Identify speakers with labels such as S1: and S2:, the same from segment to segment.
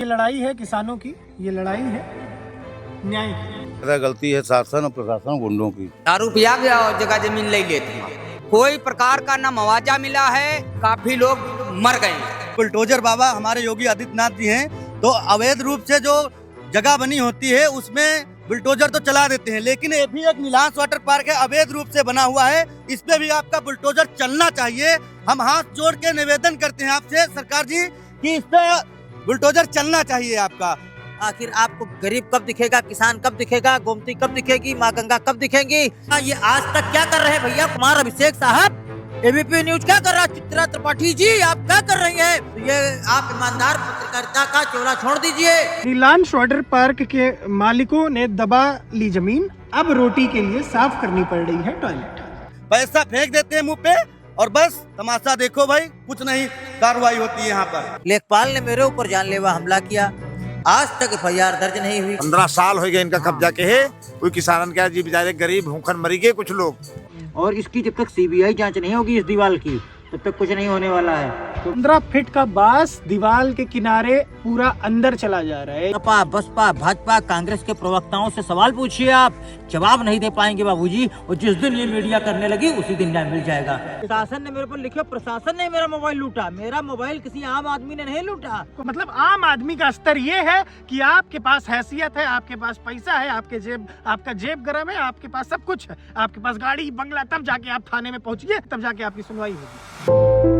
S1: ये लड़ाई है किसानों की, ये लड़ाई है न्याय की।
S2: गलती है शासन और प्रशासन गुंडों की।
S3: दारू पिया गया और जगह जमीन ले लेते, कोई प्रकार का न मुआवजा मिला है, काफी लोग मर गए।
S4: बुलडोजर बाबा हमारे योगी आदित्यनाथ जी हैं, तो अवैध रूप से जो जगह बनी होती है उसमें बुलडोजर तो चला देते हैं, लेकिन ये भी एक नीलांश वाटर पार्क है, अवैध रूप से बना हुआ है, इस पे भी आपका बुलडोजर चलना चाहिए। हम हाथ जोड़ के निवेदन करते हैं आपसे सरकार जी कि इस पे बुलडोजर चलना चाहिए आपका।
S5: आखिर आपको गरीब कब दिखेगा, किसान कब दिखेगा, गोमती कब दिखेगी, माँ गंगा कब दिखेंगी? ये आज तक क्या कर रहे हैं भैया कुमार अभिषेक साहब? एबीपी न्यूज क्या कर रहा है? चित्रा त्रिपाठी जी आप क्या कर रही हैं? ये आप ईमानदार पत्रकारिता का चोला छोड़ दीजिए।
S1: नीलांश वाटर पार्क के मालिकों ने दबा ली जमीन, अब रोटी के लिए साफ करनी पड़ रही है टॉयलेट।
S4: पैसा फेंक देते हैं मुँह पे और बस तमाशा देखो भाई, कुछ नहीं कार्रवाई होती है यहाँ पर।
S5: लेखपाल ने मेरे ऊपर जानलेवा हमला किया, आज तक FIR दर्ज नहीं हुई।
S6: 15 साल हो गए इनका कब्जा के है, कोई किसान क्या जी बेचारे गरीब भूखन मरी गए कुछ लोग।
S5: और इसकी जब तक CBI जांच नहीं होगी इस दीवार की तब तक कुछ नहीं होने वाला है।
S1: 15 फीट का बांस दीवार के किनारे पूरा अंदर चला जा रहा है।
S5: सपा, बसपा, भाजपा, कांग्रेस के प्रवक्ताओं से सवाल पूछिए, आप जवाब नहीं दे पाएंगे बाबूजी, और जिस दिन ये मीडिया करने लगी उसी दिन न्याय मिल जाएगा। प्रशासन ने मेरे पर लिखा, प्रशासन ने मेरा मोबाइल लूटा, मेरा मोबाइल किसी आम आदमी ने नहीं लूटा।
S1: मतलब आम आदमी का स्तर ये है कि आपके पास हैसियत है, आपके पास पैसा है, आपका जेब गरम है, आपके पास सब कुछ है, आपके पास गाड़ी बंगला, तब जाके आप थाने में पहुंचिए, तब जाके आपकी सुनवाई होगी।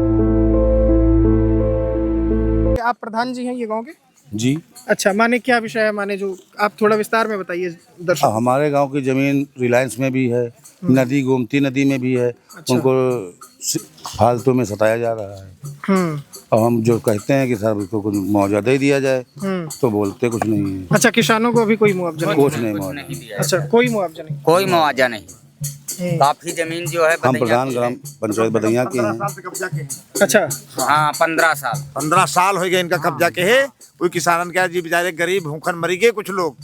S1: आप प्रधान जी हैं ये गांव के?
S2: जी।
S1: अच्छा, माने क्या विषय है, माने जो आप थोड़ा विस्तार में बताइए दर्शक।
S2: हमारे गांव की जमीन रिलायंस में भी है, नदी गोमती नदी में भी है।
S1: अच्छा।
S2: उनको फालतू में सताया जा रहा है और हम जो कहते हैं कि सर इसको कुछ मुआवजा दे दिया जाए तो बोलते कुछ नहीं है।
S1: अच्छा, किसानों को अभी कोई मुआवजा
S2: कुछ नहीं मुआवजा।
S1: अच्छा, कोई मुआवजा नहीं,
S3: कोई मुआवजा नहीं। काफी जमीन जो है
S2: हम प्रधान ग्राम पंचायत बदैया के हैं।
S1: अच्छा
S3: हाँ 15
S6: साल हो गए इनका कब्जा के है, कोई किसान क्या जी बेचारे गरीब भूखन मरी गए कुछ लोग।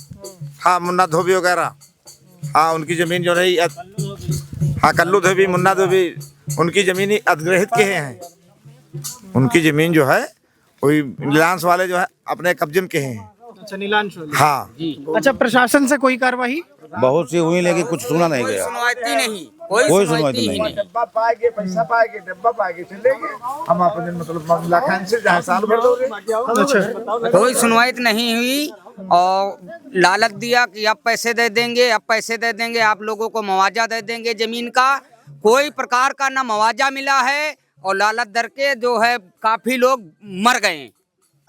S6: हाँ मुन्ना धोबी वगैरह, हाँ उनकी जमीन जो रही, हाँ कल्लू धोबी, मुन्ना धोबी, उनकी जमीन अधिग्रहित के हैं। उनकी जमीन जो है वही नीलांश वाले जो है अपने कब्जे में के हैं।
S1: अच्छा, नीलांश वाले।
S6: हाँ।
S1: अच्छा, प्रशासन से कोई कार्रवाई?
S2: बहुत सी हुई लेकिन कुछ सुना नहीं गया,
S3: सुनवाई नहीं,
S2: कोई सुनवाई नहीं।
S6: डब्बा पाएंगे, पैसा पाएंगे, डब्बा पाएंगे, चलेंगे हम अपने मतलब मामला खान से जहाँ साल भर दोगे।
S1: अच्छा,
S3: कोई सुनवाई नहीं हुई और लालच दिया कि अब पैसे दे देंगे, अब पैसे दे देंगे, आप लोगों को मुआवजा दे देंगे जमीन का। कोई प्रकार का न मुआवजा मिला है और लालच दर के जो है काफी लोग मर गए।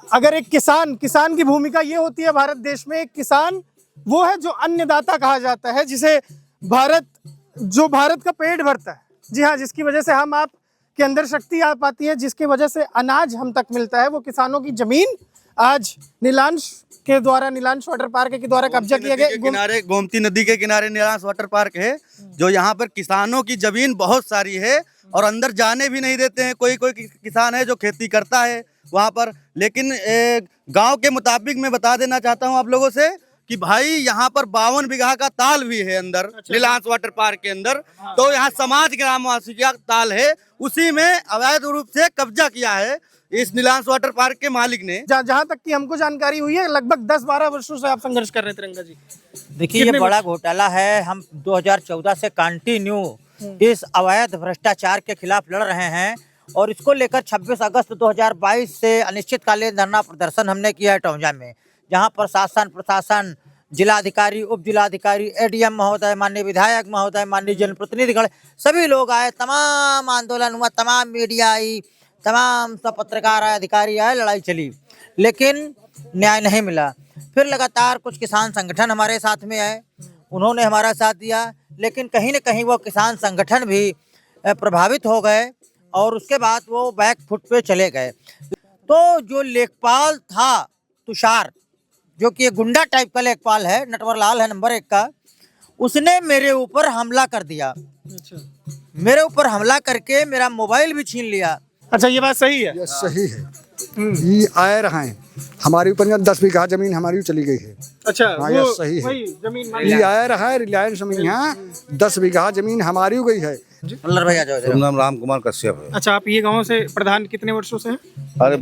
S1: अगर एक किसान की भूमिका ये होती है भारत देश में, एक किसान वो है जो अन्नदाता कहा जाता है, जिसे भारत का पेट भरता है। जी हाँ, जिसकी वजह से हम आप के अंदर शक्ति आ पाती है, जिसकी वजह से अनाज हम तक मिलता है, वो किसानों की जमीन आज नीलांश वाटर पार्क के द्वारा कब्जा किया गया।
S4: किनारे गोमती नदी के किनारे नीलांश वाटर पार्क है, जो यहाँ पर किसानों की जमीन बहुत सारी है और अंदर जाने भी नहीं देते हैं। कोई किसान है जो खेती करता है वहाँ पर, लेकिन गांव के मुताबिक मैं बता देना चाहता हूँ आप लोगों से कि भाई यहाँ पर 52 बीघा का ताल भी है अंदर। अच्छा। नीलांश वाटर पार्क के अंदर। हाँ। तो यहाँ समाज ग्रामवासी का ताल है, उसी में अवैध रूप से कब्जा किया है इस नीलांश वाटर पार्क के मालिक ने।
S1: जहाँ तक कि हमको जानकारी हुई है, लगभग 10-12 वर्षों से आप संघर्ष कर रहे हैं तिरंगा जी।
S5: देखिए ये बड़ा घोटाला है, हम 2014 से कंटिन्यू इस अवैध भ्रष्टाचार के खिलाफ लड़ रहे हैं और इसको लेकर 26 अगस्त 2022 से अनिश्चितकालीन धरना प्रदर्शन हमने किया है टौंजा में, जहां पर शासन प्रशासन, जिलाधिकारी, उप जिलाधिकारी, ADM महोदय, माननीय विधायक महोदय, माननीय जनप्रतिनिधिगण सभी लोग आए, तमाम आंदोलन हुआ, तमाम मीडिया आई, तमाम सब पत्रकार आए, अधिकारी आए, लड़ाई चली, लेकिन न्याय नहीं मिला। फिर लगातार कुछ किसान संगठन हमारे साथ में आए, उन्होंने हमारा साथ दिया, लेकिन कहीं न कहीं वो किसान संगठन भी प्रभावित हो गए और उसके बाद वो बैक फुट पे चले गए। तो जो लेखपाल था तुषार, जो कि एक गुंडा टाइप का लेखपाल है, नटवर लाल है नंबर 1 का, उसने मेरे ऊपर हमला कर दिया। अच्छा। मेरे ऊपर हमला करके मेरा मोबाइल भी छीन लिया।
S1: अच्छा, ये बात सही है?
S7: ये सही है। ये आए रहे हमारे ऊपर 10 बीघा जमीन हमारी चली गई है।
S1: अच्छा,
S7: हाँ, ये सही है। ये आए रहा है रिलायंस में, यहाँ 10 बीघा जमीन हमारी हो गई है।
S2: भैया नाम राम कुमार कश्यप है।
S1: अच्छा, आप ये गाँव से प्रधान कितने वर्षों से हैं?
S2: अरे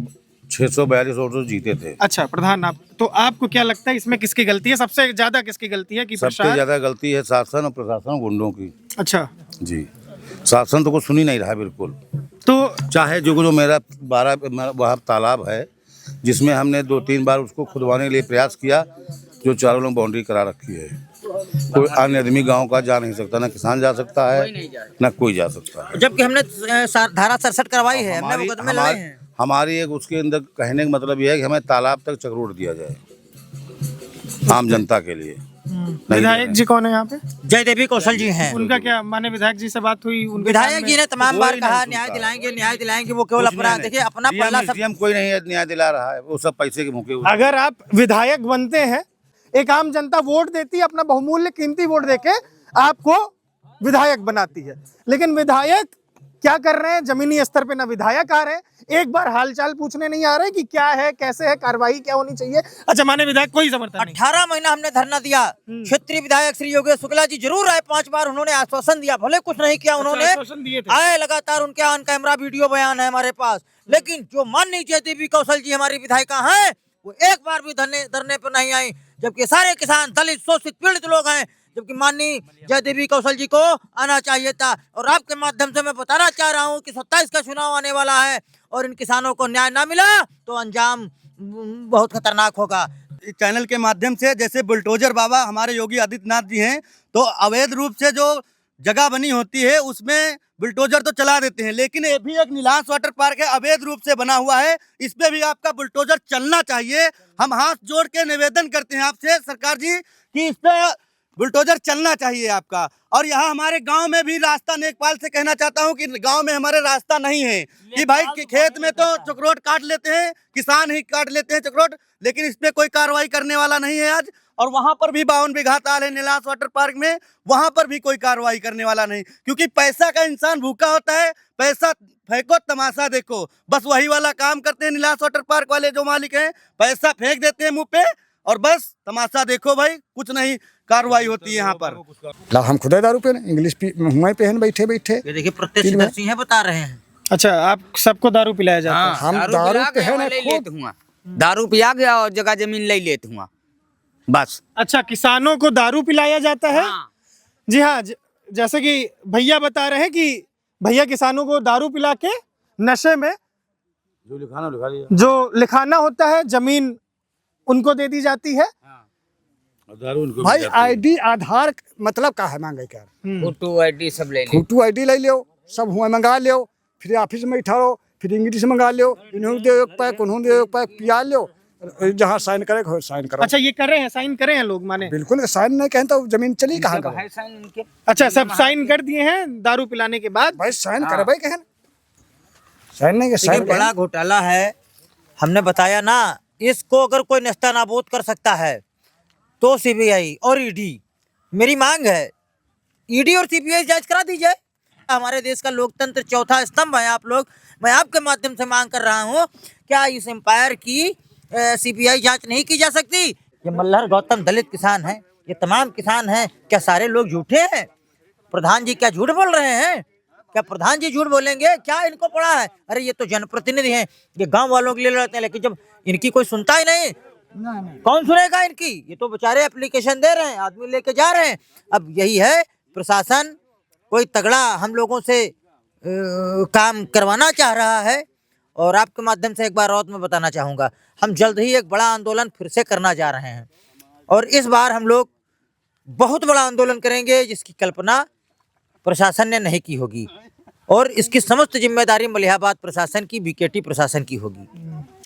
S2: 642 वोट तो जीते थे।
S1: अच्छा प्रधान, आप तो आपको क्या लगता है इसमें किसकी गलती है, सबसे ज्यादा किसकी गलती है? कि
S2: सबसे
S1: प्रशासन?
S2: ज्यादा गलती है शासन और प्रशासन गुंडों की।
S1: अच्छा,
S2: जी, शासन तो कुछ सुन ही नहीं रहा बिल्कुल।
S1: तो
S2: चाहे जो मेरा 12 वहाँ तालाब है जिसमें हमने 2-3 बार उसको खुदवाने के लिए प्रयास किया, जो चारों लोग बाउंड्री करा रखी है। कोई अन्य आदमी गांव का जा नहीं सकता, ना किसान जा सकता है ना कोई जा सकता है।
S5: जबकि हमने धारा 67 करवाई है, हमने मुकदमे लड़ाए हैं।
S2: हमारी एक उसके अंदर कहने का मतलब यह है कि हमें तालाब तक चक्रोड दिया जाए आम जनता के लिए।
S1: विधायक जी कौन है यहाँ पे?
S5: जय देवी कौशल जी हैं।
S1: उनका क्या माने? विधायक जी से बात हुई? उनके
S5: विधायक
S1: सामने-
S5: जी ने तमाम बार
S2: कोई
S5: कहा
S2: नहीं
S5: न्याय
S2: सुनता।
S5: दिलाएंगे, न्याय दिलाएंगे। वो केवल अपना देखिए अपना पहला सब
S2: सीएम कोई नहीं है न्याय दिला रहा है, वो सब पैसे के मुके।
S1: अगर आप विधायक बनते हैं, एक आम जनता वोट देती है, अपना बहुमूल्य कीमती वोट देके आपको विधायक बनाती है, लेकिन विधायक क्या कर रहे हैं? जमीनी स्तर पे ना विधायक आ रहे हैं, एक बार हालचाल पूछने नहीं आ रहे कि क्या है, कैसे है, कार्रवाई क्या होनी चाहिए। अच्छा माने विधायक कोई समर्थन नहीं।
S5: 18 महीना हमने धरना दिया। क्षेत्रीय विधायक श्री योगेश शुक्ला जी जरूर आए, 5 बार उन्होंने आश्वासन दिया, भले कुछ नहीं किया उन्होंने,
S1: आश्वासन दिए थे।
S5: आए लगातार, उनके ऑन कैमरा वीडियो बयान है हमारे पास। लेकिन जो माननीय जय देवी कौशल जी हमारी विधायिका हैं, वो एक बार भी धरने पर नहीं आई, जबकि सारे किसान दलित शोषित पीड़ित लोग हैं, जबकि माननीय जय देवी कौशल जी को आना चाहिए था। और आपके माध्यम से मैं बताना चाह रहा हूँ कि 27 का चुनाव आने वाला है और इन किसानों को न्याय ना मिला तो अंजाम बहुत खतरनाक होगा।
S4: इस चैनल के माध्यम से जैसे बुलडोजर बाबा हमारे योगी आदित्यनाथ जी हैं, तो अवैध रूप से जो जगह बनी होती है उसमें बुलडोजर तो चला देते हैं, लेकिन ये भी एक नीलांश वाटर पार्क है, अवैध रूप से बना हुआ है, इस पे भी आपका बुलडोजर चलना चाहिए। हम हाथ जोड़ के निवेदन करते हैं आपसे सरकार जी कि इस पे बुलडोजर चलना चाहिए आपका। और यहाँ हमारे गांव में भी रास्ता, नेकपाल से कहना चाहता हूँ कि गांव में हमारे रास्ता नहीं है कि भाई कि खेत में तो चक्रोट काट लेते हैं, किसान ही काट लेते हैं चक्रोट, लेकिन इस पे कोई कार्रवाई करने वाला नहीं है आज। और वहां पर भी 52 बीघा ताल है नीलांश वाटर पार्क में, वहां पर भी कोई कार्रवाई करने वाला नहीं, क्योंकि पैसा का इंसान भूखा होता है। पैसा फेंको तमाशा देखो, बस वही वाला काम करते हैं नीलांश वाटर पार्क वाले जो मालिक हैं, पैसा फेंक देते हैं मुंह पे और बस तमाशा देखो भाई, कुछ नहीं कार्रवाई होती है यहाँ पर।
S7: ला हम खुद दारू पे इंग्लिश हुआ पहन बैठे बैठे।
S5: ये देखिए प्रत्यक्षदर्शी हैं, बता रहे हैं।
S1: अच्छा, आप सबको दारू पिलाया जाता है?
S7: हम दारू पहने
S3: लेते हुआ, दारू पिया गया और जगह जमीन ले लेते हुआ बस।
S1: अच्छा, किसानों को दारू पिलाया जाता है?
S3: हाँ।
S1: जी हाँ, जैसे कि भैया बता रहे हैं कि भैया किसानों को दारू पिला के नशे में
S2: जो लिखाना लिखा लिया,
S1: जो लिखाना होता है जमीन उनको दे दी जाती है।
S2: दारू उनको
S7: भाई
S2: मिल जाती है।
S7: आईडी आधार मतलब का है मांगे क्या?
S3: फोटो आईडी सब ले ले।
S7: फोटो आईडी ले लो, सब हुआ मंगा लो, फिर ऑफिस में बैठा फिर इंग्लिश मंगा लो, इन्होंने दे एक पैक, उन्होंने दे एक पैक, पिया लो, जहाँ साइन करे साइन करो।
S1: अच्छा, ये कर रहे हैं, साइन करे हैं लोग माने?
S7: बिल्कुल, साइन नहीं कहें तो जमीन चली कहाँ का?
S3: है साइन उनके।
S1: अच्छा, सब साइन कर दिए हैं दारू पिलाने के बाद?
S7: भाई साइन करे भाई कहें, साइन नहीं के
S5: देखिए
S7: साइन
S5: बड़ा घोटाला है, हमने बताया ना। इसको अगर कोई नेस्तनाबूद कर सकता है तो सीबीआई और ईडी, मेरी मांग है ईडी और सीबीआई जांच करा दी जाए। हमारे देश का लोकतंत्र चौथा स्तंभ है आप लोग। मैं आपके माध्यम से मांग कर रहा हूँ, क्या इस एम्पायर की सीबीआई जांच नहीं की जा सकती? ये मल्हर गौतम दलित किसान हैं, ये तमाम किसान हैं, क्या सारे लोग झूठे हैं? प्रधान जी क्या झूठ बोल रहे हैं? क्या प्रधान जी झूठ बोलेंगे? क्या इनको पड़ा है? अरे ये तो जनप्रतिनिधि हैं, ये गांव वालों के लिए लड़ते हैं, लेकिन जब इनकी कोई सुनता ही नहीं, कौन सुनेगा इनकी? ये तो बेचारे एप्लीकेशन दे रहे हैं, आदमी लेके जा रहे हैं। अब यही है, प्रशासन कोई तगड़ा हम लोगों से काम करवाना चाह रहा है। और आपके माध्यम से एक बार और मैं बताना चाहूँगा, हम जल्द ही एक बड़ा आंदोलन फिर से करना जा रहे हैं, और इस बार हम लोग बहुत बड़ा आंदोलन करेंगे जिसकी कल्पना प्रशासन ने नहीं की होगी, और इसकी समस्त जिम्मेदारी मलिहाबाद प्रशासन की, बीकेटी प्रशासन की होगी।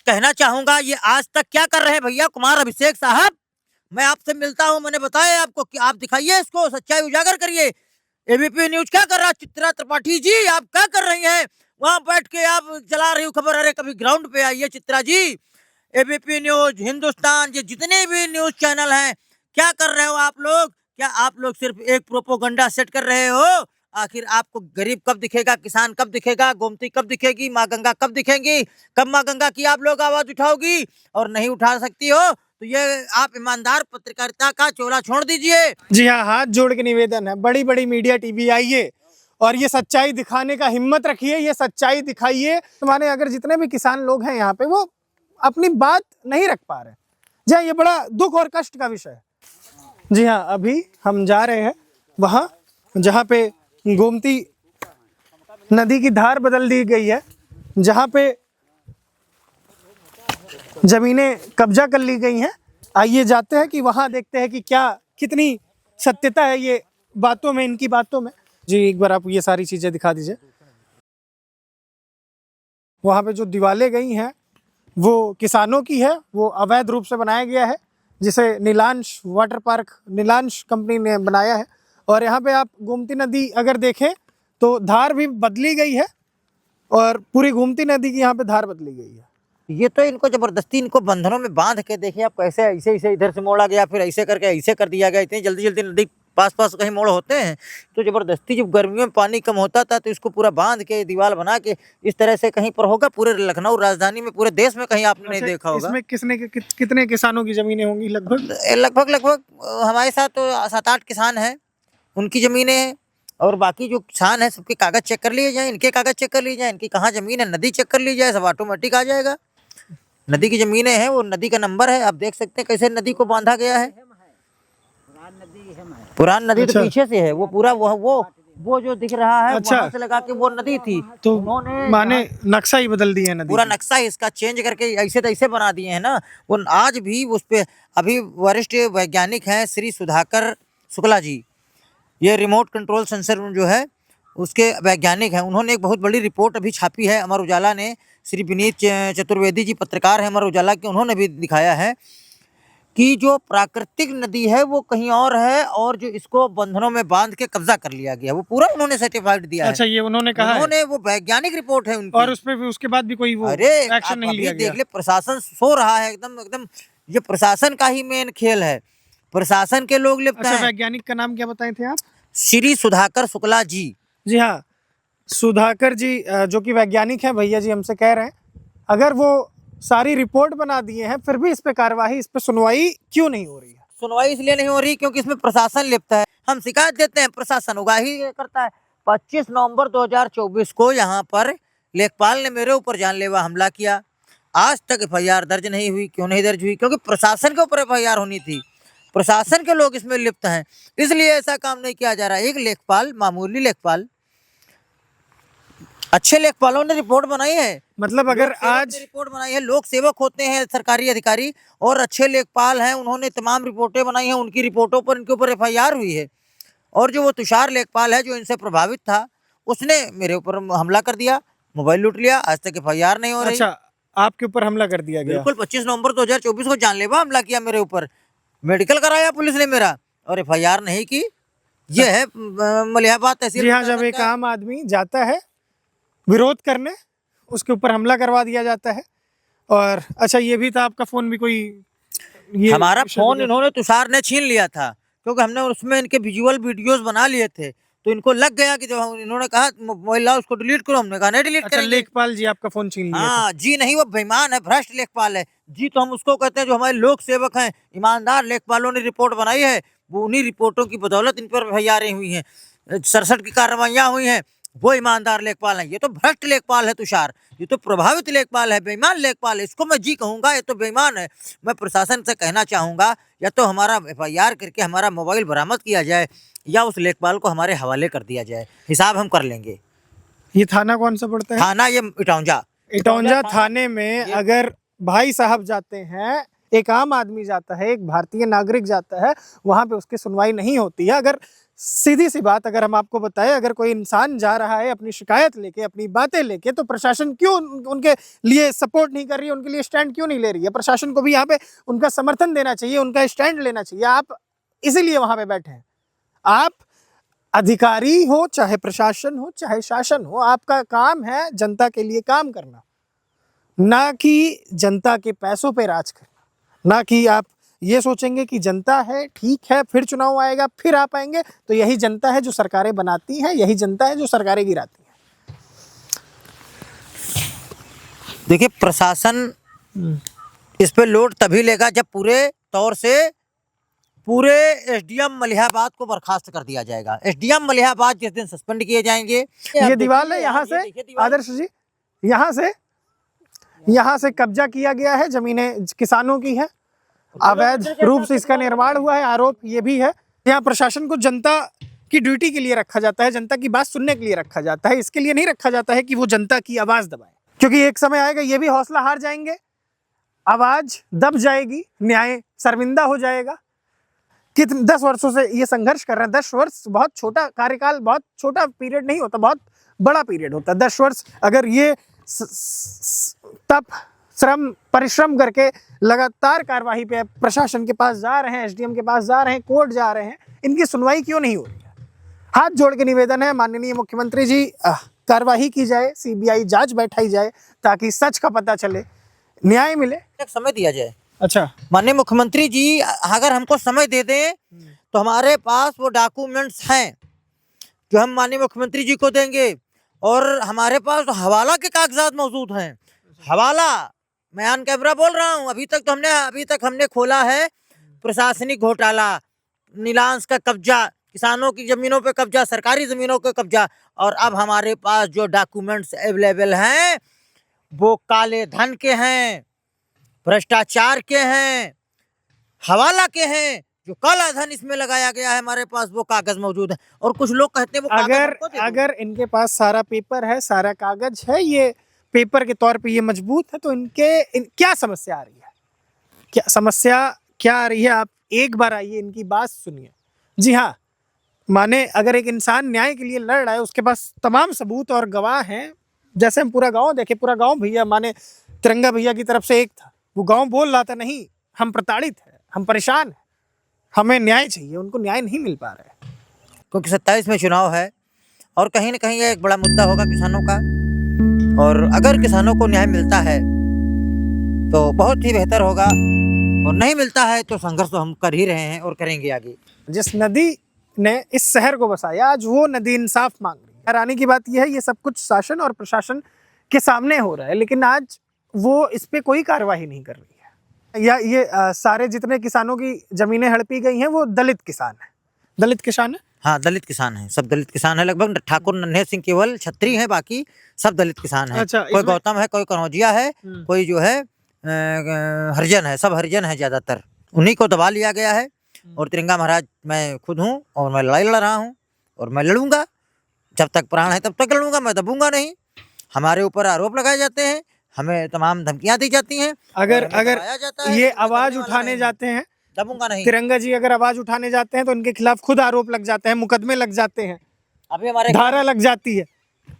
S5: कहना चाहूंगा, ये आज तक क्या कर रहे हैं भैया कुमार अभिषेक साहब? मैं आपसे मिलता हूं, मैंने बताया आपको कि आप दिखाइए इसको, सच्चाई उजागर करिए। एबीपी न्यूज क्या कर रहा है? चित्रा त्रिपाठी जी, आप क्या कर रही हैं? वहां बैठ के आप चला रही हो खबर। अरे कभी ग्राउंड पे आइए चित्रा जी। एबीपी न्यूज, हिंदुस्तान, ये जितने भी न्यूज चैनल हैं, क्या कर रहे हो आप लोग? क्या आप लोग सिर्फ एक प्रोपोगंडा सेट कर रहे हो? आखिर आपको गरीब कब दिखेगा, किसान कब दिखेगा, गोमती कब दिखेगी, माँ गंगा कब दिखेंगी? कब माँ गंगा की आप लोग आवाज उठाओगी? और नहीं उठा सकती हो तो ये आप ईमानदार पत्रकारिता का चोला छोड़ दीजिए।
S1: जी हाँ, हाथ जोड़ के निवेदन है, बड़ी बड़ी मीडिया टीवी आइए और ये सच्चाई दिखाने का हिम्मत रखिए, ये सच्चाई दिखाइए। तो माने अगर जितने भी किसान लोग हैं यहाँ पे, वो अपनी बात नहीं रख पा रहे। जी हाँ, ये बड़ा दुख और कष्ट का विषय है। जी हाँ, अभी हम जा रहे हैं वहाँ जहाँ पे गोमती नदी की धार बदल दी गई है, जहाँ पे जमीनें कब्जा कर ली गई हैं। आइए जाते हैं कि वहाँ देखते हैं कि क्या कितनी सत्यता है ये बातों में, इनकी बातों में। जी एक बार आप ये सारी चीज़ें दिखा दीजिए। वहाँ पे जो दीवारें गई हैं वो किसानों की है, वो अवैध रूप से बनाया गया है, जिसे Neelansh water park Neelansh company ने बनाया है। और यहाँ पे आप गोमती नदी अगर देखें तो धार भी बदली गई है और पूरी गोमती नदी की यहाँ पे धार बदली गई है।
S5: ये तो इनको जबरदस्ती इनको बंधनों में बांध के देखिए आप कैसे ऐसे ऐसे इधर से मोड़ा गया, फिर ऐसे करके ऐसे कर दिया गया। इतनी जल्दी जल्दी नदी पास पास कहीं मोड़ होते हैं तो जबरदस्ती, जब गर्मियों में पानी कम होता था तो इसको पूरा बांध के दीवार बना के इस तरह से कहीं पर होगा। पूरे लखनऊ राजधानी में, पूरे देश में कहीं आपने नहीं देखा होगा।
S1: इसमें कितने किसानों की जमीनें होंगी लगभग?
S5: लगभग हमारे साथ तो 7-8 किसान हैं, उनकी जमीनें हैं। और बाकी जो किसान है सबके कागज चेक कर लिए जाए, इनके कागज चेक कर लिए जाए, इनकी कहाँ जमीन है नदी चेक कर ली जाए, सब ऑटोमेटिक आ जाएगा। नदी की जमीनें हैं, वो नदी का नंबर है, आप देख सकते हैं कैसे नदी को बांधा गया है। पुरान नदी तो पीछे से है, वो पूरा वो जो दिख रहा है
S1: अच्छा।
S5: वहाँ से लगा के वो नदी थी,
S1: तो
S5: उन्होंने
S1: माने नक्शा ही बदल दिया है नदी
S5: पूरा
S1: का।
S5: नक्शा इसका चेंज करके ऐसे तैसे बना दिए हैं ना। वो आज भी उस पे अभी वरिष्ठ वैज्ञानिक हैं श्री सुधाकर शुक्ला जी, ये रिमोट कंट्रोल सेंसर जो है उसके वैज्ञानिक हैं। उन्होंने एक बहुत बड़ी रिपोर्ट अभी छापी है अमर उजाला ने। श्री विनीत चतुर्वेदी जी पत्रकार हैं अमर उजाला के, उन्होंने भी दिखाया है कि जो प्राकृतिक नदी है वो कहीं और है और जो इसको बंधनों में बांध के कब्जा कर लिया गया वो पूरा उन्होंने सर्टिफाइड दिया
S1: अच्छा, ये उन्होंने कहा है?
S5: उन्होंने वो वैज्ञानिक रिपोर्ट है उनकी।
S1: और उसके बाद भी कोई वो
S5: अरे
S1: एक्शन नहीं लिया गया?
S5: देख ले, प्रशासन सो रहा है एकदम। ये प्रशासन का ही मेन खेल है, प्रशासन के लोग लिप्त
S1: अच्छा,
S5: हैं।
S1: वैज्ञानिक का नाम क्या बताए थे आप?
S5: श्री सुधाकर शुक्ला जी।
S1: जी हाँ, सुधाकर जी जो कि वैज्ञानिक हैं, भैया जी हमसे कह रहे हैं अगर वो सारी रिपोर्ट बना दिए हैं फिर भी इस पे कार्रवाई, इस पे सुनवाई क्यों नहीं हो रही है?
S5: सुनवाई इसलिए नहीं हो रही क्योंकि इसमें प्रशासन लिप्त है। हम शिकायत देते हैं, प्रशासन उगाही करता है। 25 नवंबर 2024 को यहाँ पर लेखपाल ने मेरे ऊपर जानलेवा हमला किया। आज तक FIR दर्ज नहीं हुई। क्यों नहीं दर्ज हुई? क्योंकि प्रशासन के ऊपर FIR होनी थी, प्रशासन के लोग इसमें लिप्त हैं, इसलिए ऐसा काम नहीं किया जा रहा है। एक लेखपाल, मामूली लेखपाल, अच्छे लेखपालों ने रिपोर्ट बनाई है।
S1: मतलब अगर आज
S5: रिपोर्ट बनाई है, लोक सेवक होते हैं सरकारी अधिकारी और अच्छे लेखपाल हैं, उन्होंने तमाम रिपोर्टें बनाई हैं, उनकी रिपोर्टों पर इनके ऊपर FIR हुई है। और जो वो तुषार लेखपाल है जो इनसे प्रभावित था, उसने मेरे ऊपर हमला कर दिया, मोबाइल लूट लिया, आज तक FIR नहीं हो रही।
S1: अच्छा, आपके ऊपर हमला कर दिया गया?
S5: बिल्कुल, 25 नवंबर 2024 को जानलेवा हमला किया मेरे ऊपर, मेडिकल कराया पुलिस ने मेरा और FIR नहीं की। ये है मलिहाबाद तहसील।
S1: जी हाँ, जब एक आम आदमी जाता है विरोध करने, उसके ऊपर हमला करवा दिया जाता है। और अच्छा, ये भी था आपका फोन भी कोई ये
S5: हमारा फोन इन्होंने तुषार ने छीन लिया था क्योंकि हमने उसमें इनके विजुअल वीडियोस बना लिए थे, तो इनको लग गया कि जब इन्होंने कहा मोबाइल लाओ उसको डिलीट करो, हमने कहा नहीं डिलीट
S1: अच्छा,
S5: करेंगे।
S1: लेखपाल जी आपका फोन छीन लिया था?
S5: हाँ जी, नहीं, वो बेईमान है, भ्रष्ट लेखपाल है जी। तो हम उसको कहते हैं जो हमारे लोक सेवक हैं, ईमानदार लेखपालों ने रिपोर्ट बनाई है, वो उन्हीं रिपोर्टों की बदौलत इन पर FIR हुई हैं, 67 की कार्रवाइयाँ हुई हैं, वो ईमानदार लेखपाल हैं। ये तो भ्रष्ट लेखपाल है तुषार, ये तो प्रभावित लेखपाल है, बेईमान लेखपाल है, इसको मैं जी कहूँगा, ये तो बेईमान है। मैं प्रशासन से कहना चाहूँगा या तो हमारा FIR करके हमारा मोबाइल बरामद किया जाए या उस लेखपाल को हमारे हवाले कर दिया जाए, हिसाब हम कर लेंगे।
S1: ये थाना कौन सा पड़ता है?
S5: थाना ये
S1: इटौंजा थाने में अगर भाई साहब जाते हैं, एक आम आदमी जाता है, एक भारतीय नागरिक जाता है, वहाँ पे उसकी सुनवाई नहीं होती है। अगर सीधी सी बात अगर हम आपको बताएं, अगर कोई इंसान जा रहा है अपनी शिकायत लेके, अपनी बातें लेके, तो प्रशासन क्यों उनके लिए सपोर्ट नहीं कर रही है, उनके लिए स्टैंड क्यों नहीं ले रही है? प्रशासन को भी यहाँ पे उनका समर्थन देना चाहिए, उनका स्टैंड लेना चाहिए। आप इसीलिए वहाँ पे बैठे हैं। आप अधिकारी हो, चाहे प्रशासन हो, चाहे शासन हो, आपका काम है जनता के लिए काम करना, ना कि जनता के पैसों पे राज करना। ना कि आप ये सोचेंगे कि जनता है, ठीक है, फिर चुनाव आएगा, फिर आप आएंगे, तो यही जनता है जो सरकारें बनाती है, यही जनता है जो सरकारें गिराती है।
S5: देखिए, प्रशासन इस पे लोड तभी लेगा जब पूरे तौर से पूरे SDM मलिहाबाद को बर्खास्त कर दिया जाएगा। SDM मलिहाबाद जिस दिन सस्पेंड किए जाएंगे।
S1: ये दीवार है यहाँ से, आदर्श जी, यहाँ से यहाँ से कब्जा किया गया है, जमीनें किसानों की है, अवैध रूप से इसका निर्माण हुआ है, आरोप ये भी है। यहाँ प्रशासन को जनता की ड्यूटी के लिए रखा जाता है, जनता की बात सुनने के लिए रखा जाता है, इसके लिए नहीं रखा जाता है कि वो जनता की आवाज दबाए, क्योंकि एक समय आएगा ये भी हौसला हार जाएंगे, आवाज दब जाएगी, न्याय शर्मिंदा हो जाएगा। कितने 10 वर्षों से ये संघर्ष कर रहे हैं। 10 वर्ष बहुत छोटा कार्यकाल, बहुत छोटा पीरियड नहीं होता, बहुत बड़ा पीरियड होता है। 10 वर्ष अगर ये तप श्रम परिश्रम करके लगातार कार्यवाही पे प्रशासन के पास जा रहे हैं, एसडीएम के पास जा रहे हैं, कोर्ट जा रहे हैं, इनकी सुनवाई क्यों नहीं हो रही है? हाथ जोड़ के निवेदन है माननीय मुख्यमंत्री जी, कार्यवाही की जाए, सीबीआई जांच बैठाई जाए ताकि सच का पता चले, न्याय मिले।
S5: एक समय दिया जाए।
S1: अच्छा,
S5: माननीय मुख्यमंत्री जी अगर हमको समय दे दें तो हमारे पास वो डॉक्यूमेंट्स हैं जो हम माननीय मुख्यमंत्री जी को देंगे, और हमारे पास तो हवाला के कागजात मौजूद हैं। हवाला, मैं ऑन कैमरा बोल रहा हूँ, अभी तक हमने खोला है प्रशासनिक घोटाला, नीलांश का कब्जा, किसानों की जमीनों पे कब्जा, सरकारी जमीनों पे कब्जा, और अब हमारे पास जो डॉक्यूमेंट्स अवेलेबल हैं वो काले धन के हैं, भ्रष्टाचार के हैं, हवाला के हैं। जो काला धन इसमें लगाया गया है हमारे पास वो कागज मौजूद है। और कुछ लोग कहते हैं वो
S1: अगर इनके पास सारा पेपर है, सारा कागज है, ये पेपर के तौर पे ये मजबूत है, तो क्या समस्या आ रही है? क्या समस्या क्या आ रही है? आप एक बार आइए, इनकी बात सुनिए। जी हाँ, माने अगर एक इंसान न्याय के लिए लड़ रहा है, उसके पास तमाम सबूत और गवाह हैं। जैसे हम पूरा गांव देखे, पूरा गांव भैया माने तिरंगा भैया की तरफ से एक था, वो गांव बोल रहा था नहीं हम प्रताड़ित हैं, हम परेशान हैं, हमें न्याय चाहिए, उनको न्याय नहीं मिल पा रहा है।
S5: क्योंकि 27 में चुनाव है और कहीं ना कहीं ये एक बड़ा मुद्दा होगा किसानों का, और अगर किसानों को न्याय मिलता है तो बहुत ही बेहतर होगा, और नहीं मिलता है तो संघर्ष तो हम कर ही रहे हैं और करेंगे आगे।
S1: जिस नदी ने इस शहर को बसाया, आज वो नदी इंसाफ मांग रही है। हैरानी की बात यह है, ये सब कुछ शासन और प्रशासन के सामने हो रहा है, लेकिन आज वो इस पे कोई कार्यवाही नहीं कर रही है। या ये सारे जितने किसानों की जमीनें हड़पी गई हैं वो दलित किसान है। दलित किसान है,
S5: हाँ दलित किसान हैं, सब दलित किसान हैं। लगभग ठाकुर नन्हे सिंह केवल छत्री हैं, बाकी सब दलित किसान हैं।
S1: अच्छा,
S5: कोई गौतम है, कोई कनौजिया है, कोई जो है हरिजन है, सब हरिजन है ज्यादातर। उन्हीं को दबा लिया गया है। और तिरंगा महाराज मैं खुद हूँ और मैं लड़ाई लड़ रहा हूँ और मैं लड़ूंगा, जब तक प्राण है तब तक लड़ूंगा, मैं दबूंगा नहीं। हमारे ऊपर आरोप लगाए जाते हैं, हमें तमाम धमकियां दी जाती हैं।
S1: अगर ये आवाज उठाने जाते हैं,
S5: दबूंगा नहीं।
S1: तिरंगा जी अगर आवाज उठाने जाते हैं तो उनके खिलाफ खुद आरोप लग जाते हैं, मुकदमे लग जाते हैं,
S5: अभी हमारे
S1: धारा लग जाती है।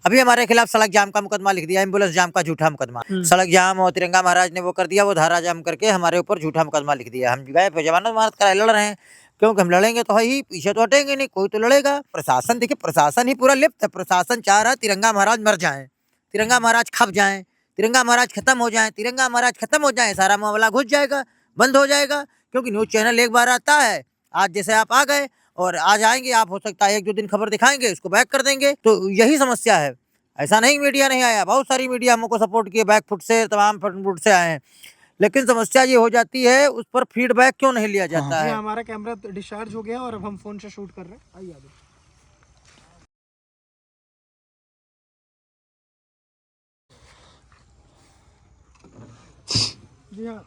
S5: अभी हमारे खिलाफ सड़क जाम का मुकदमा लिख दिया, एम्बुलेंस जाम का झूठा मुकदमा। सड़क जाम और तिरंगा महाराज ने वो कर दिया, वो धारा जाम करके हमारे ऊपर झूठा मुकदमा लिख दिया। हम गए पे जमानत महाराज कराए लड़ रहे हैं, क्योंकि हम लड़ेंगे तो ही, पीछे तो हटेंगे नहीं, कोई तो लड़ेगा। प्रशासन देखिए, प्रशासन ही पूरा लिप्त है। प्रशासन चाह रहा है तिरंगा महाराज मर जाए, तिरंगा महाराज खप जाए, तिरंगा महाराज खत्म हो जाए, तिरंगा महाराज खत्म हो जाए, सारा मामला घुस जाएगा, बंद हो जाएगा। क्योंकि न्यूज़ चैनल एक बार आता है, आज जैसे आप आ गए और आज आएंगे आप, हो सकता है 1-2 दिन खबर दिखाएंगे, उसको बैक कर देंगे। तो यही समस्या है। ऐसा नहीं मीडिया नहीं आया, बहुत सारी मीडिया हमको सपोर्ट किए, बैक फुट से, तमाम फुट से आए हैं, लेकिन समस्या ये हो जाती है उस पर फीडबैक क्यों नहीं लिया जाता है।
S1: हमारा कैमरा डिस्चार्ज हो गया और अब हम फोन से शूट कर रहे हैं। आइए आगे। जी हाँ,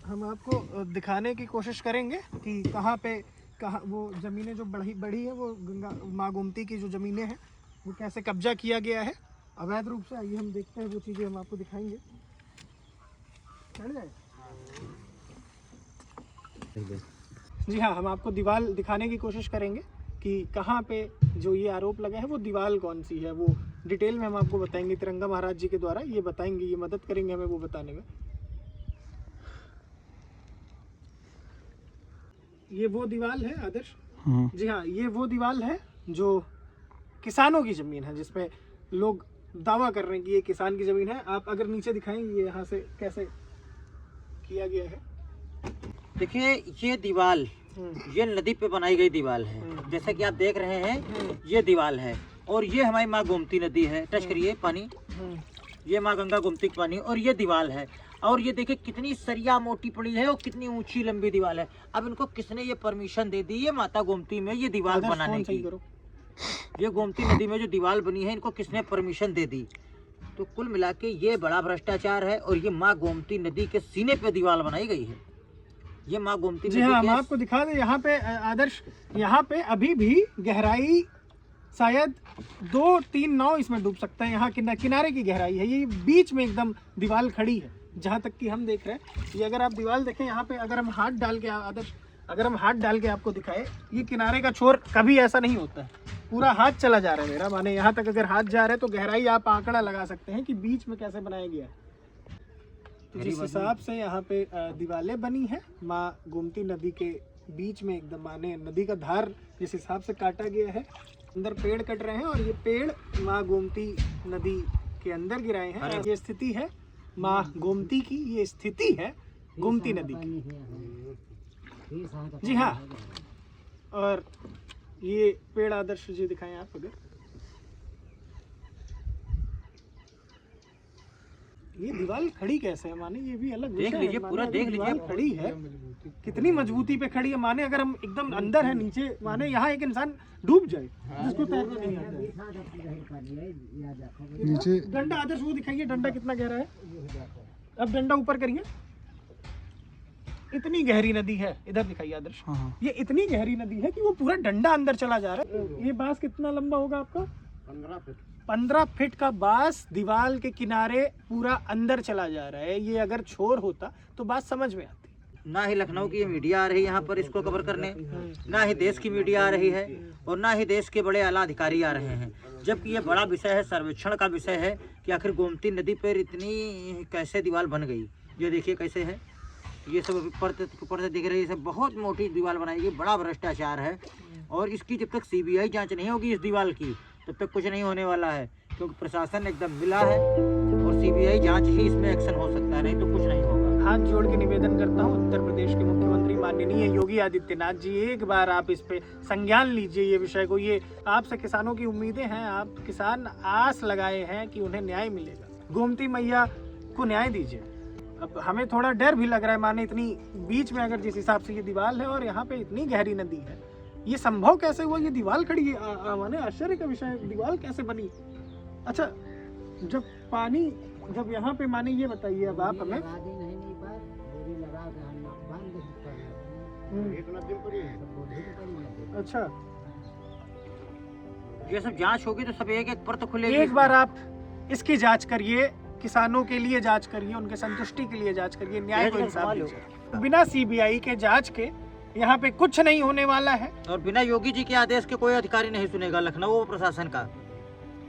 S1: हम आपको दिखाने की कोशिश करेंगे कि कहाँ वो ज़मीनें जो बढ़ी है, वो गंगा माँ गोमती की जो ज़मीनें हैं वो कैसे कब्जा किया गया है अवैध रूप से। आइए हम देखते हैं, वो चीज़ें हम आपको दिखाएंगे। चल जाए। जी हाँ, हम आपको दीवार दिखाने की कोशिश करेंगे कि कहाँ पे जो ये आरोप लगा है वो दीवार कौन सी है, वो डिटेल में हम आपको बताएंगे। तिरंगा महाराज जी के द्वारा ये बताएंगे, ये मदद करेंगे हमें वो बताने में। ये वो दीवार है आदर्श। जी हाँ, ये वो दीवार है जो किसानों की ज़मीन है, जिसमें लोग दावा कर रहे हैं कि ये किसान की ज़मीन है। आप अगर नीचे दिखाएंगे ये यहाँ से कैसे किया गया है।
S5: देखिए ये दीवार, ये नदी पे बनाई गई दीवार है, जैसा कि आप देख रहे हैं ये दीवार है, और ये हमारी माँ गोमती नदी है। टच करिए पानी, ये माँ गंगा गोमती का पानी, और ये दीवार है। और ये देखिए कितनी सरिया मोटी पड़ी है और कितनी ऊंची लंबी दीवार है। अब इनको किसने ये परमिशन दे दी, ये माता गोमती में ये दीवार बनाने की, ये गोमती नदी में जो दीवार बनी है इनको किसने परमिशन दे दी? तो कुल मिला के ये बड़ा भ्रष्टाचार है और ये माँ गोमती नदी के सीने पे दीवार बनाई गई है। ये माँ गोमती
S1: जी
S5: नदी
S1: हाँ, हम
S5: के
S1: आपको दिखा दें यहाँ पे आदर्श, यहाँ पे अभी भी गहराई शायद 2-3 नाव इसमें डूब सकते हैं। यहाँ किनारे की गहराई है, ये बीच में एकदम दीवार खड़ी है जहाँ तक कि हम देख रहे हैं। ये अगर आप दीवार देखें यहाँ पे, अगर हम हाथ डाल के आदर्श, अगर हम हाथ डाल के आपको दिखाए, ये किनारे का छोर कभी ऐसा नहीं होता है, पूरा हाथ चला जा रहा है मेरा, माने यहाँ तक अगर हाथ जा रहा है तो गहराई आप आंकड़ा लगा सकते हैं कि बीच में कैसे बनाया गया है। तो जिस हिसाब से यहाँ पे दीवारें बनी है माँ गोमती नदी के बीच में एकदम, माने नदी का धार जिस हिसाब से काटा गया है, अंदर पेड़ कट रहे हैं और ये पेड़ माँ गोमती नदी के अंदर गिराए हैं। और ये स्थिति है माँ गोमती की, ये स्थिति है गोमती नदी की। जी हाँ, और ये पेड़ आदर्श जी दिखाएं आप अगर, ये दीवार खड़ी कैसे है, माने ये भी अलग
S5: देख लीजिए, पूरा देख लीजिए,
S1: खड़ी है कितनी मजबूती पे खड़ी है। माने अगर हम एकदम अंदर है नीचे, माने यहाँ एक इंसान डूब जाए जिसको तैरना नहीं आता है। नीचे डंडा आदर्श वो दिखाइए, डंडा कितना गहरा है, अब डंडा ऊपर करिए। इतनी गहरी नदी है, इधर दिखाइए आदर्श, ये इतनी गहरी नदी है कि वो पूरा डंडा अंदर चला जा रहा है। ये बांस कितना लंबा होगा आपका? 15 फीट का बांस दीवार के किनारे पूरा अंदर चला जा रहा है। ये अगर छोर होता तो बात समझ में आती।
S5: ना ही लखनऊ की मीडिया आ रही है यहाँ पर इसको कवर करने, ना ही देश की मीडिया आ रही है और ना ही देश के बड़े आला अधिकारी आ रहे हैं, जबकि ये बड़ा विषय है, सर्वेक्षण का विषय है कि आखिर गोमती नदी पर इतनी कैसे दीवार बन गई। ये देखिए कैसे है, ये सब ऊपर से दिख रही है, सब बहुत मोटी दीवार बनाई गई, बड़ा भ्रष्टाचार है। और इसकी जब तक सीबीआई जांच नहीं होगी इस दीवार की, तब तक कुछ नहीं होने वाला है, क्योंकि प्रशासन एकदम मिला है और सीबीआई जांच ही इसमें एक्शन हो सकता है, नहीं तो कुछ नहीं होगा।
S1: हाथ जोड़ के निवेदन करता हूँ उत्तर प्रदेश के मुख्यमंत्री माननीय योगी आदित्यनाथ जी, एक बार आप इस पे संज्ञान लीजिए ये विषय को। ये आपसे किसानों की उम्मीदें हैं, आप किसान आस लगाए हैं कि उन्हें न्याय मिलेगा। गोमती मैया को न्याय दीजिए। अब हमें थोड़ा डर भी लग रहा है, माने इतनी बीच में अगर जिस हिसाब से ये दीवार है और यहाँ पे इतनी गहरी नदी है, ये संभव कैसे हुआ? ये दीवार खड़ी है, माने आश्चर्य का विषय है, दीवार कैसे बनी? अच्छा, जब पानी जब यहाँ पे, माने ये बताइए अब आप हमें, अच्छा
S5: ये सब जांच होगी तो सब एक एक पर तो खुलेगी।
S1: एक बार आप इसकी जांच करिए, किसानों के लिए जांच करिए, उनके संतुष्टि के लिए जांच करिए, न्याय को इंसाफ दीजिए। बिना सीबीआई के जांच के यहाँ पे कुछ नहीं होने वाला है।
S5: और बिना योगी जी के आदेश के कोई अधिकारी नहीं सुनेगा लखनऊ प्रशासन का,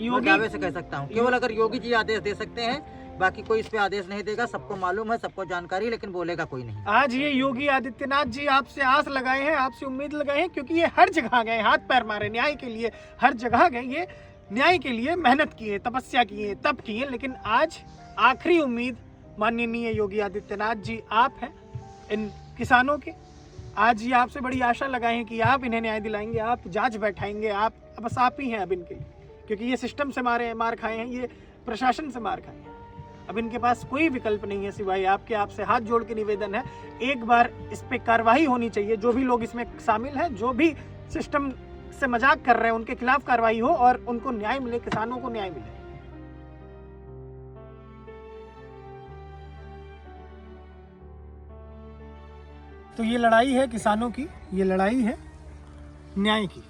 S5: योगी दावे से कह सकता हूँ। केवल अगर योगी जी आदेश दे सकते हैं, बाकी कोई इस पे आदेश नहीं देगा। सबको मालूम है, सबको जानकारी, लेकिन बोलेगा कोई नहीं।
S1: आज ये योगी आदित्यनाथ जी आपसे आस लगाए हैं, आपसे उम्मीद लगाए हैं, क्योंकि ये हर जगह गए, हाथ पैर मारे न्याय के लिए, हर जगह गए, ये न्याय के लिए मेहनत किए, तपस्या किए, तप किए, लेकिन आज आखिरी उम्मीद माननीय योगी आदित्यनाथ जी आप हैं इन किसानों के। आज ये आपसे बड़ी आशा लगाए हैं कि आप इन्हें न्याय दिलाएंगे, आप जांच बैठाएंगे, आप बस आप ही हैं अब इनके लिए, क्योंकि ये सिस्टम से मार खाए हैं, ये प्रशासन से मार खाए हैं। अब इनके पास कोई विकल्प नहीं है सिवाय आपके। आपसे हाथ जोड़ के निवेदन है, एक बार इस पे कार्रवाई होनी चाहिए। जो भी लोग इसमें शामिल हैं, जो भी सिस्टम से मजाक कर रहे हैं, उनके खिलाफ कार्रवाई हो और उनको न्याय मिले, किसानों को न्याय मिले। तो ये लड़ाई है किसानों की, ये लड़ाई है न्याय की,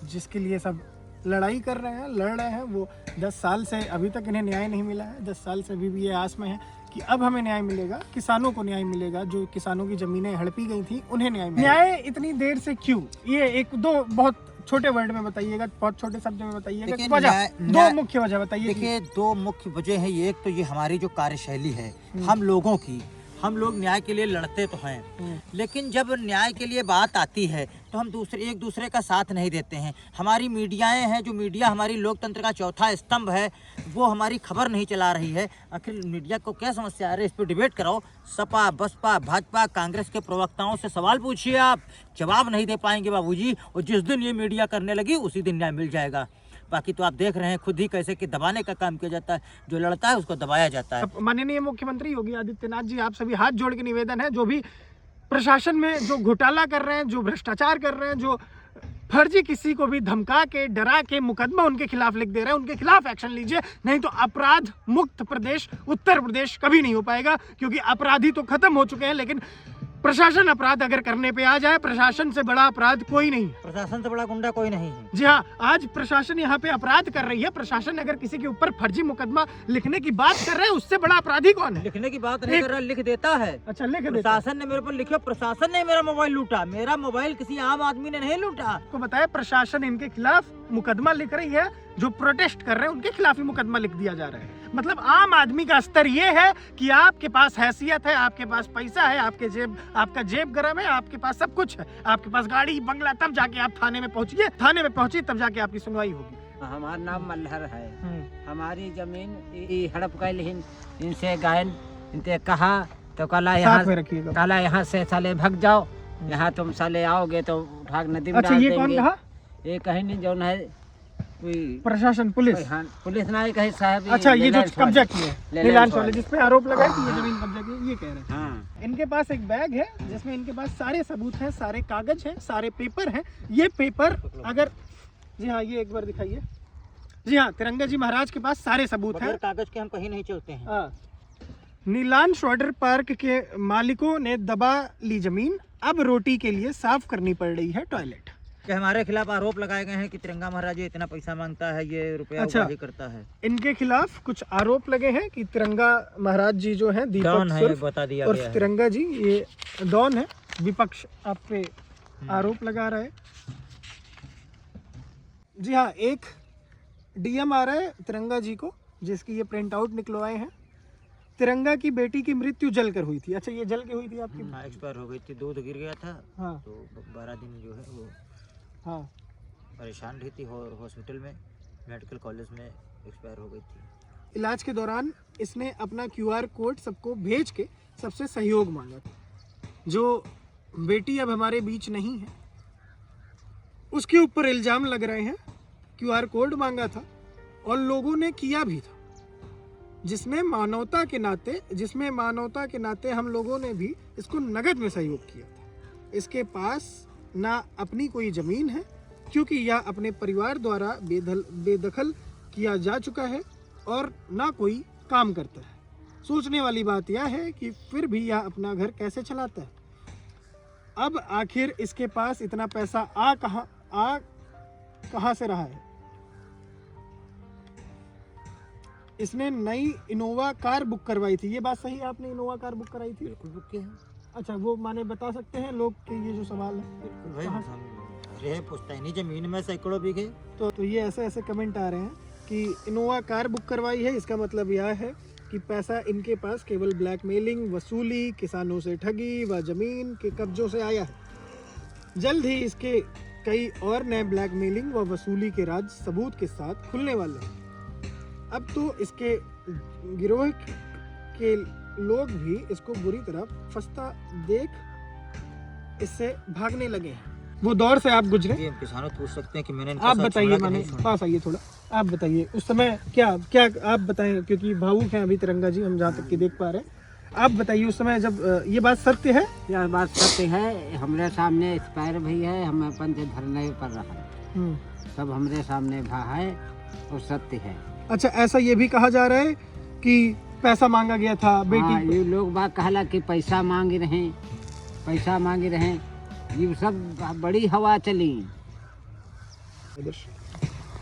S1: जिसके लिए सब लड़ाई कर रहे हैं, लड़ रहे हैं। वो 10 साल से अभी तक इन्हें न्याय नहीं मिला है। 10 साल से अभी भी ये आस में है कि अब हमें न्याय मिलेगा, किसानों को न्याय मिलेगा। जो किसानों की जमीनें हड़पी गई थी उन्हें न्याय मिलेगा। न्याय इतनी देर से क्यों? ये एक दो बहुत छोटे वर्ड में बताइएगा, बहुत छोटे शब्द में बताइएगा, वजह, दो मुख्य वजह बताइए।
S5: देखिए, दो मुख्य वजह है। ये एक तो ये हमारी जो कार्यशैली है हम लोगों की, हम लोग न्याय के लिए लड़ते तो हैं, लेकिन जब न्याय के लिए बात आती है तो हम एक दूसरे का साथ नहीं देते हैं। हमारी मीडियाएं हैं, जो मीडिया हमारी लोकतंत्र का चौथा स्तंभ है, वो हमारी खबर नहीं चला रही है। आखिर मीडिया को क्या समस्या आ रही है? इस पर डिबेट कराओ। सपा, बसपा, भाजपा, कांग्रेस के प्रवक्ताओं से सवाल पूछिए, आप जवाब नहीं दे पाएंगे बाबूजी। और जिस दिन ये मीडिया करने लगी उसी दिन न्याय मिल जाएगा। बाकी तो आप देख रहे हैं खुद ही कैसे कि दबाने का काम किया जाता है, जो लड़ता है उसको दबाया जाता है।
S1: माननीय मुख्यमंत्री योगी आदित्यनाथ जी, आप सभी हाथ जोड़ के निवेदन है, जो भी प्रशासन में जो घोटाला कर रहे हैं, जो भ्रष्टाचार कर रहे हैं, जो फर्जी किसी को भी धमका के डरा के मुकदमा उनके खिलाफ लिख दे रहे हैं, उनके खिलाफ एक्शन लीजिए, नहीं तो अपराध मुक्त प्रदेश उत्तर प्रदेश कभी नहीं हो पाएगा। क्योंकि अपराधी तो खत्म हो चुके हैं, लेकिन प्रशासन अपराध अगर करने पे आ जाए, प्रशासन से बड़ा अपराध कोई नहीं है।
S5: प्रशासन से बड़ा गुंडा कोई नहीं है।
S1: जी हाँ, आज प्रशासन यहाँ पे अपराध कर रही है। प्रशासन अगर किसी के ऊपर फर्जी मुकदमा लिखने की बात कर रहे हैं, उससे बड़ा अपराधी कौन है?
S5: लिखने की बात नहीं कर रहा, लिख देता है।
S1: अच्छा, लिख देता है।
S5: प्रशासन ने मेरे पर लिखा, प्रशासन ने मेरा मोबाइल लूटा, मेरा मोबाइल किसी आम आदमी ने नहीं लूटा।
S1: आपको बताया, प्रशासन इनके खिलाफ मुकदमा लिख रही है, जो प्रोटेस्ट कर रहे हैं उनके खिलाफ ही मुकदमा लिख दिया जा रहा है। मतलब आम आदमी का स्तर ये है कि आपके पास हैसियत है, आपके पास पैसा है, आपका जेब गरम है, आपके पास सब कुछ है, आपके पास गाड़ी बंगला, तब जाके आप थाने में पहुंचिए, थाने में पहुंची तब जाके आपकी सुनवाई होगी।
S8: हमारा नाम मल्हर है। हमारी जमीन हड़प गई, इनसे गायन इनसे कहा तो कला यहाँ से साले भाग जाओ, यहाँ तुम साले आओगे तो उठा नदी में
S1: अच्छा,
S8: डाल
S1: ये कौन
S8: देंगे।
S1: कहा?
S8: ये कहीं नहीं, जो है कोई
S1: प्रशासन, पुलिस।
S8: पुलिस ना कहीं साहब।
S1: अच्छा, ये जो कब्जा किए नीलांश वाले, जिसपे आरोप लगाए कि ये
S8: हाँ।
S1: जमीन कब्जा की, ये कह रहे हैं।
S8: हाँ।
S1: इनके पास एक बैग है जिसमें इनके पास सारे सबूत हैं, सारे कागज हैं, सारे पेपर हैं। ये पेपर अगर, जी हाँ, ये एक बार दिखाइए। जी हाँ, तिरंगा जी महाराज के पास सारे सबूत हैं।
S5: कागज के हम कहीं नहीं चलते हैं।
S1: हाँ। नीलांश वाटर पार्क के मालिकों ने दबा ली जमीन, अब रोटी के लिए साफ करनी पड़ रही है टॉयलेट।
S5: कि हमारे खिलाफ आरोप लगाए गए हैं कि तिरंगा महाराज ये इतना पैसा मांगता है, ये रुपया
S1: अच्छा।
S5: उगाही करता है।
S1: इनके खिलाफ कुछ आरोप लगे हैं कि तिरंगा महाराज जी जो हैं, दीपक
S5: डॉन है,
S1: सुर्फ
S5: बता दिया
S1: और
S5: गया है।
S1: तिरंगा जी, ये डॉन है। विपक्ष आप पे आरोप लगा रहा है। जी हाँ, एक डीएम आ रहा है तिरंगा जी को, जिसकी ये प्रिंट आउट निकलवाए हैं। तिरंगा की बेटी की मृत्यु जलकर हुई थी। अच्छा, ये जल के हुई थी आपकी?
S5: हाँ, एक्सपायर हो गई थी, दूध गिर गया था।
S1: हाँ
S5: तो 12 दिन जो है वो
S1: हाँ।
S5: परेशान रही थी, हॉस्पिटल में, मेडिकल कॉलेज में एक्सपायर हो गई थी।
S1: इलाज के दौरान इसने अपना QR कोड सबको भेज के सबसे सहयोग मांगा था। जो बेटी अब हमारे बीच नहीं है, उसके ऊपर इल्ज़ाम लग रहे हैं। QR कोड मांगा था और लोगों ने किया भी था, जिसमें मानवता के नाते हम लोगों ने भी इसको नगद में सहयोग किया था। इसके पास ना अपनी कोई ज़मीन है, क्योंकि यह अपने परिवार द्वारा बेदखल किया जा चुका है, और ना कोई काम करता है। सोचने वाली बात यह है कि फिर भी यह अपना घर कैसे चलाता है। अब आखिर इसके पास इतना पैसा आ कहाँ से रहा है? इसने नई इनोवा कार बुक करवाई थी। ये बात सही है, आपने इनोवा कार बुक कराई थी?
S5: बिल्कुल बुक किया है।
S1: अच्छा, वो माने बता सकते हैं लोग कि ये जो सवाल है?
S5: भाई अरे पुश्तैनी जमीन में सैकड़ों बीघे।
S1: तो ये ऐसे कमेंट आ रहे हैं कि इनोवा कार बुक करवाई है, इसका मतलब यह है कि पैसा इनके पास केवल ब्लैकमेलिंग, वसूली, किसानों से ठगी व जमीन के कब्जों से आया है। जल्द ही इसके कई और नए ब्लैकमेलिंग व वसूली के राज सबूत के साथ खुलने वाले हैं। अब तो इसके गिरोह के लोग भी इसको बुरी तरह फंसता देख इससे भागने लगे हैं। वो दौर से आप गुजरे।
S5: हम किसानों पूछ सकते हैं कि मैंने
S1: आप बताइए, माने पास आइए थोड़ा, आप बताइए उस समय क्या आप बताएं, क्योंकि भावुक हैं अभी तिरंगा जी, हम जहाँ तक कि देख पा रहे हैं। आप बताइए उस समय जब ये बात सत्य है?
S8: यह बात सत्य है। हमारे सामने एक्सपायर भी है, हम अपन से धरने पर रहा, सब हमारे सामने भा है और सत्य है।
S1: अच्छा, ऐसा ये भी कहा जा रहा है कि पैसा मांगा गया था बेटी
S8: हाँ, ये लोग बात कहला कि पैसा मांग रहे, ये सब बड़ी हवा चली।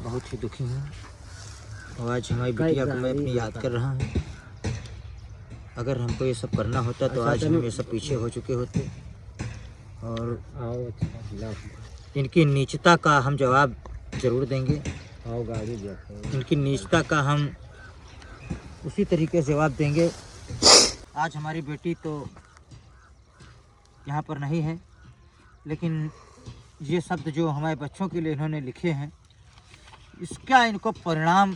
S5: बहुत ही दुखी हूँ। आज हमारी बिटिया को मैं अपनी याद कर रहा हूँ। अगर हमको ये सब करना होता तो आज हम ये सब पीछे हो चुके होते। और इनकी नीचता का हम जवाब जरूर देंगे। इनकी नीचता का हम उसी तरीके से जवाब देंगे। आज हमारी बेटी तो यहाँ पर नहीं है, लेकिन ये शब्द जो हमारे बच्चों के लिए इन्होंने लिखे हैं, इसका इनको परिणाम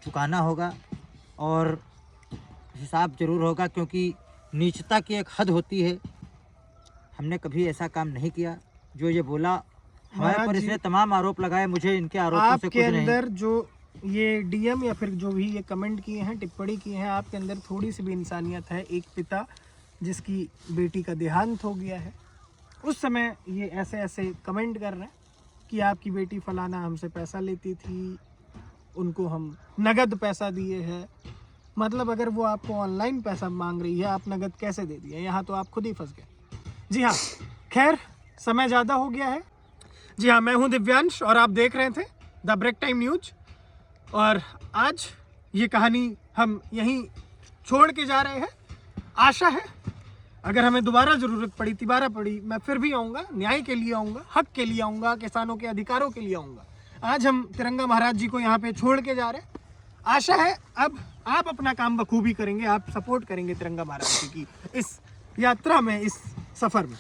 S5: चुकाना होगा और हिसाब जरूर होगा, क्योंकि नीचता की एक हद होती है। हमने कभी ऐसा काम नहीं किया। जो ये बोला हमारे पर, इसने तमाम आरोप लगाए, मुझे इनके आरोपों से कुछ नहीं।
S1: आपके अंदर जो ये डीएम या फिर जो भी ये कमेंट किए हैं, टिप्पणी किए हैं, आपके अंदर थोड़ी सी भी इंसानियत है। एक पिता जिसकी बेटी का देहांत हो गया है, उस समय ये ऐसे कमेंट कर रहे हैं। कि आपकी बेटी फलाना हमसे पैसा लेती थी, उनको हम नगद पैसा दिए हैं। मतलब अगर वो आपको ऑनलाइन पैसा मांग रही है, आप नगद कैसे दे दिए? यहाँ तो आप खुद ही फंस गए। जी हाँ, खैर समय ज़्यादा हो गया है। जी हाँ, मैं हूँ दिव्यांश और आप देख रहे थे द ब्रेक टाइम न्यूज। और आज ये कहानी हम यहीं छोड़ के जा रहे हैं। आशा है अगर हमें दोबारा ज़रूरत पड़ी, तिबारा पड़ी, मैं फिर भी आऊँगा, न्याय के लिए आऊँगा, हक के लिए आऊँगा, किसानों के अधिकारों के लिए आऊँगा। आज हम तिरंगा महाराज जी को यहाँ पे छोड़ के जा रहे हैं। आशा है अब आप अपना काम बखूबी करेंगे, आप सपोर्ट करेंगे तिरंगा महाराज जी की इस यात्रा में, इस सफ़र में।